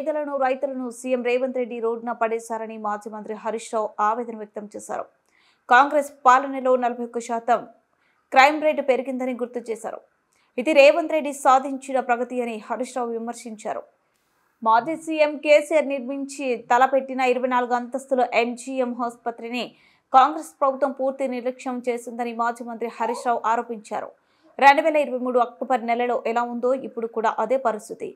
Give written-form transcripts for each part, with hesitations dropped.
పేదలను రైతులను సీఎం రేవంత్ రెడ్డి రోడ్డున పడేశారని మాజీ మంత్రి హరీష్ రావు ఆవేదన వ్యక్తం చేశారు. కాంగ్రెస్ పాలనలో 41% క్రైమ్ రేటు పెరిగిందని గుర్తు చేశారు. ఇది రేవంత్ రెడ్డి సాధించిన ప్రగతి అని హరీష్ రావు విమర్శించారు. మాజీ సీఎం కేసీఆర్ నిర్మించి తలపెట్టిన 24 అంతస్తుల ఎంజీఎం ఆసుపత్రిని కాంగ్రెస్ ప్రభుత్వం పూర్తి నిర్లక్ష్యం చేసిందని మాజీ మంత్రి హరీష్ రావు ఆరోపించారు. 2023 అక్టోబర్ నెలలో ఎలా ఉందో ఇప్పుడు కూడా అదే పరిస్థితి.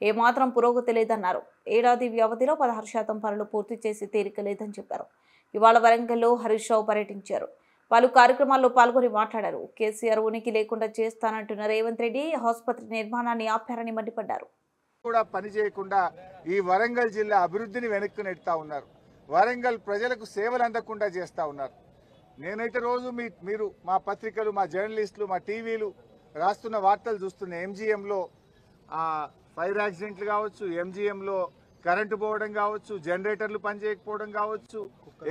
ఏమాత్రం పురోగతి లేదన్నారు. ఏడాది వ్యవధిలో 16% పనులు పూర్తి చేసి తీరిక లేదని చెప్పారు. ఇవాళ వరంగల్లో హరీష్ రావు పర్యటించారు. పలు కార్యక్రమాల్లో పాల్గొని మాట్లాడారు. కేసీఆర్ ఉనికి లేకుండా చేస్తానంటున్న రేవంత్ రెడ్డి ఆసుపత్రి నిర్మాణాన్ని ఆపారని మండిపడ్డారు. కూడా పని చేయకుండా ఈ వరంగల్ జిల్లా అభివృద్ధిని వెనక్కి నెడతా ఉన్నారు. వరంగల్ ప్రజలకు సేవలు అందకుండా చేస్తూ ఉన్నారు. నేనైతే రోజు మీరు మా పత్రికలు, మా జర్నలిస్టులు, మా టీవీలు రాస్తున్న వార్తలు చూస్తున్నా. ఎంజీఎంలో ఫైర్ యాక్సిడెంట్లు కావచ్చు, ఎంజీఎంలో కరెంటు పోవడం కావచ్చు, జనరేటర్లు పనిచేయకపోవడం కావచ్చు,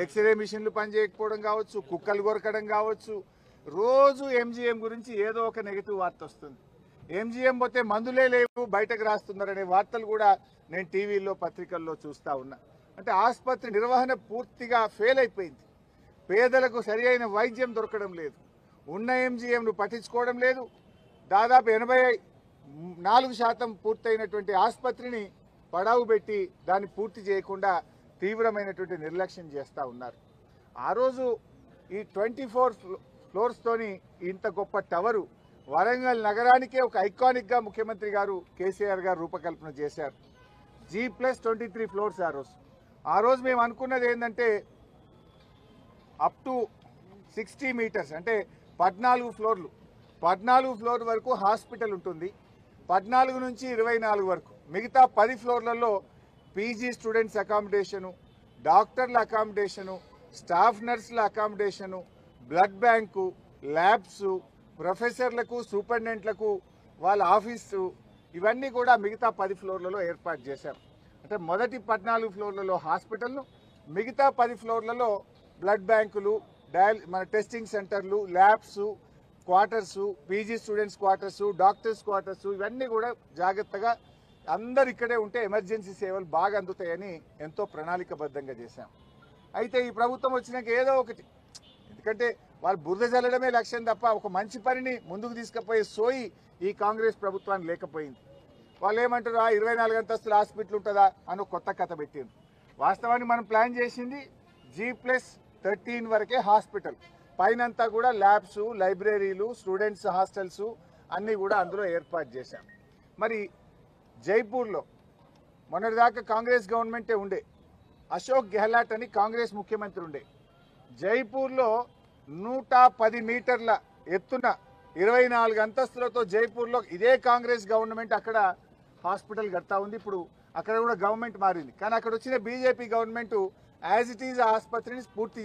ఎక్స్రే మిషన్లు పనిచేయకపోవడం కావచ్చు, కుక్కలు కొరకడం కావచ్చు. రోజు ఎంజీఎం గురించి ఏదో ఒక నెగిటివ్ వార్త వస్తుంది. ఎంజీఎం పోతే మందులే లేవు, బయటకు రాస్తున్నారనే వార్తలు కూడా నేను టీవీలో, పత్రికల్లో చూస్తూ ఉన్నా. అంటే ఆసుపత్రి నిర్వహణ పూర్తిగా ఫెయిల్ అయిపోయింది. పేదలకు సరి అయిన వైద్యం దొరకడం లేదు. ఉన్న ఎంజీఎంను పట్టించుకోవడం లేదు. దాదాపు 84% పూర్తయినటువంటి ఆసుపత్రిని పడావు పెట్టి దాన్ని పూర్తి చేయకుండా తీవ్రమైనటువంటి నిర్లక్ష్యం చేస్తూ ఉన్నారు. ఆ రోజు ఈ 24 ఫ్లోర్స్తోని ఇంత గొప్ప టవరు వరంగల్ నగరానికే ఒక ఐకానిక్గా ముఖ్యమంత్రి గారు కేసీఆర్ గారు రూపకల్పన చేశారు. G+23 ఫ్లోర్స్ ఆ రోజు మేము అనుకున్నది ఏంటంటే అప్ టు 60 మీటర్స్ అంటే 14 ఫ్లోర్లు, 14 ఫ్లోర్ వరకు హాస్పిటల్ ఉంటుంది. 14 నుంచి 24 వరకు మిగతా 10 ఫ్లోర్లలో పీజీ స్టూడెంట్స్ అకామిడేషను, డాక్టర్ల అకామిడేషను, స్టాఫ్ నర్సుల అకామిడేషను, బ్లడ్ బ్యాంకు, ల్యాబ్స్, ప్రొఫెసర్లకు, సూపరింటెండెంట్లకు వాళ్ళ ఆఫీసు, ఇవన్నీ కూడా మిగతా 10 ఫ్లోర్లలో ఏర్పాటు చేశారు. అంటే మొదటి 14 ఫ్లోర్లలో హాస్పిటల్ను, మిగతా 10 ఫ్లోర్లలో బ్లడ్ బ్యాంకులు, మన టెస్టింగ్ సెంటర్లు, labs, quarters, PG students quarters, doctors quarters, ఇవన్నీ కూడా జాగ్రత్తగా అందరు ఇక్కడే ఉంటే ఎమర్జెన్సీ సేవలు బాగా అందుతాయని ఎంతో ప్రణాళికబద్ధంగా చేశాం. అయితే ఈ ప్రభుత్వం వచ్చినాక ఏదో ఒకటి, ఎందుకంటే వాళ్ళు బురద జల్లడమే లక్ష్యం తప్ప ఒక మంచి పనిని ముందుకు తీసుకుపోయే సోయి ఈ కాంగ్రెస్ ప్రభుత్వానికి లేకపోయింది. వాళ్ళు ఏమంటారు, 24 అంతస్తుల హాస్పిటల్ ఉంటుందా అని కొత్త కథ పెట్టారు. వాస్తవానికి మనం ప్లాన్ చేసింది G+13 వరకే హాస్పిటల్, పైనంతా కూడా ల్యాబ్స్, లైబ్రరీలు, స్టూడెంట్స్ హాస్టల్స్ అన్నీ కూడా అందులో ఏర్పాటు చేశాం. మరి జైపూర్లో మొన్నటిదాకా కాంగ్రెస్ గవర్నమెంటే ఉండే, అశోక్ గెహ్లాట్ అని కాంగ్రెస్ ముఖ్యమంత్రి ఉండే. జైపూర్లో 110 మీటర్ల ఎత్తున 24 అంతస్తులతో జైపూర్లో ఇదే కాంగ్రెస్ గవర్నమెంట్ అక్కడ హాస్పిటల్ కడతా ఉంది. ఇప్పుడు అక్కడ కూడా గవర్నమెంట్ మారింది, కానీ అక్కడ వచ్చిన BJP government as it is ఆసుపత్రిని పూర్తి